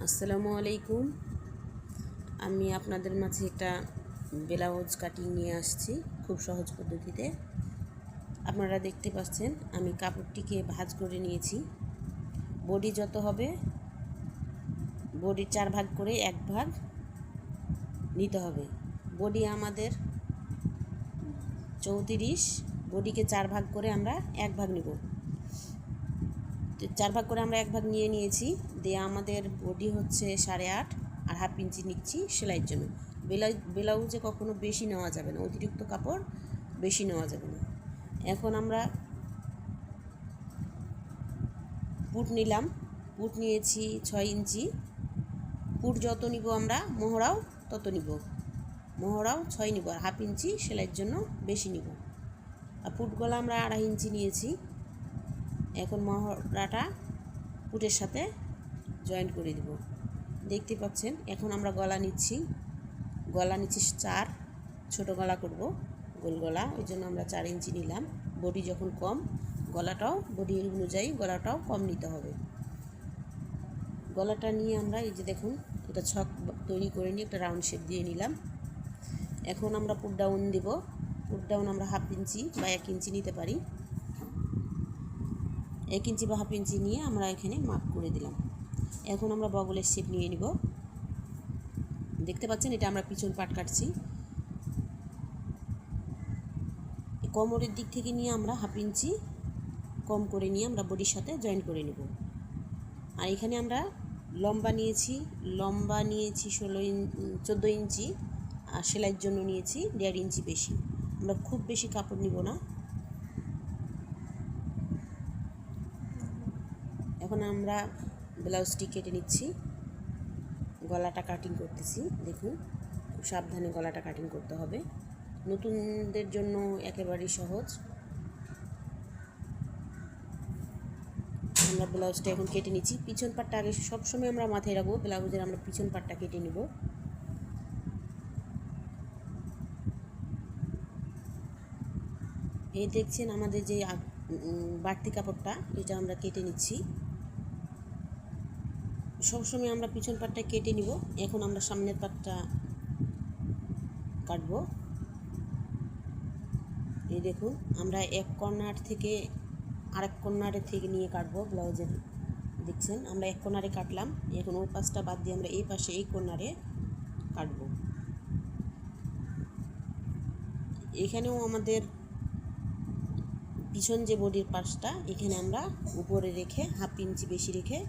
আসসালামু আলাইকুম। আমি আপনাদের মাঝে একটা ব্লাউজ কাটিং নিয়ে আসছি খুব সহজ পদ্ধতিতে। আপনারা দেখতে পাচ্ছেন আমি কাপড়টিকে ভাঁজ করে নিয়েছি। বডি যত হবে বডির 4 ভাগ করে 1 ভাগ নিতে হবে। বডি আমাদের 34, বডিকে 4 ভাগ করে আমরা 1 ভাগ নিব। 4 ভাগ করে আমরা 1 ভাগ নিয়েছি। দিয়ে আমাদের বডি হচ্ছে 8.5 আর হাফ ইঞ্চি নিচ্ছি সেলাইয়ের জন্য। ব্লাউজে কখনো বেশি নেওয়া যাবে না, অতিরিক্ত কাপড় বেশি নেওয়া যাবে না। এখন আমরা পুট নিলাম, পুট নিয়েছি 6 ইঞ্চি। পুট যত নিব আমরা মোহরাও তত নিব, মোহরাও 6 নিব আর হাফ ইঞ্চি সেলাইয়ের জন্য বেশি নিব। আর পুট গলা আমরা 2.5 ইঞ্চি নিয়েছি। এখন মহড়াটা পুটের সাথে জয়েন্ট করে দিব। দেখতে পাচ্ছেন এখন আমরা গলা নিচ্ছি 4, ছোট গলা করব, গোল গলা, ওই জন্য আমরা 4 ইঞ্চি নিলাম। বডি যখন কম, গলাটাও বডি অনুযায়ী গলাটাও কম নিতে হবে। গলাটা নিয়ে আমরা এই যে দেখুন এটা ছক তৈরি করে নিয়ে একটা রাউন্ড শেপ দিয়ে নিলাম। এখন আমরা পুট ডাউন দিব। পুট ডাউন আমরা হাফ ইঞ্চি বা 1 ইঞ্চি নিতে পারি। 1 ইঞ্চি বা হাফ ইঞ্চি নিয়ে আমরা এখানে মাপ করে দিলাম। এখন আমরা বগলের শেপ নিয়ে নিব। দেখতে পাচ্ছেন এটা আমরা পিছন পাট কাটছি। কোমরের দিক থেকে নিয়ে আমরা হাফ ইঞ্চি কম করে নিয়ে আমরা বডির সাথে জয়েন করে নেব। আর এখানে আমরা লম্বা নিয়েছি 14 ইঞ্চি আর সেলাইয়ের জন্য নিয়েছি 1.5 ইঞ্চি বেশি। আমরা খুব বেশি কাপড় নিব না। এখন আমরা ব্লাউজটি কেটে নিচ্ছি, গলাটা কাটিং করতেছি। দেখুন খুব সাবধানে গলাটা কাটিং করতে হবে, নতুনদের জন্য একেবারেই সহজ। আমরা ব্লাউজটা এখন কেটে নিচ্ছি। পিছন পাটটা আগে সবসময় আমরা মাথায় রাখবো, ব্লাউজের আমরা পিছন পাটটা কেটে নেব। এই দেখছেন আমাদের যে বাড়তি কাপড়টা এটা আমরা কেটে নিচ্ছি। সবসময় আমরা পিছন পাটটা কেটে নিব। এখন আমরা সামনের পাটটা কাটবো। এই দেখুন আমরা এক কর্নার থেকে আরেক কর্নারে থেকে নিয়ে কাটবো ব্লাউজের। দেখছেন আমরা এক কর্নারে কাটলাম, এখন ওই পাশটা বাদ দিয়ে আমরা এই পাশে এই কর্নারে কাটবো। এখানেও আমাদের পিছন যে বডির পাশটা এখানে আমরা উপরে রেখে হাফ ইঞ্চি বেশি রেখে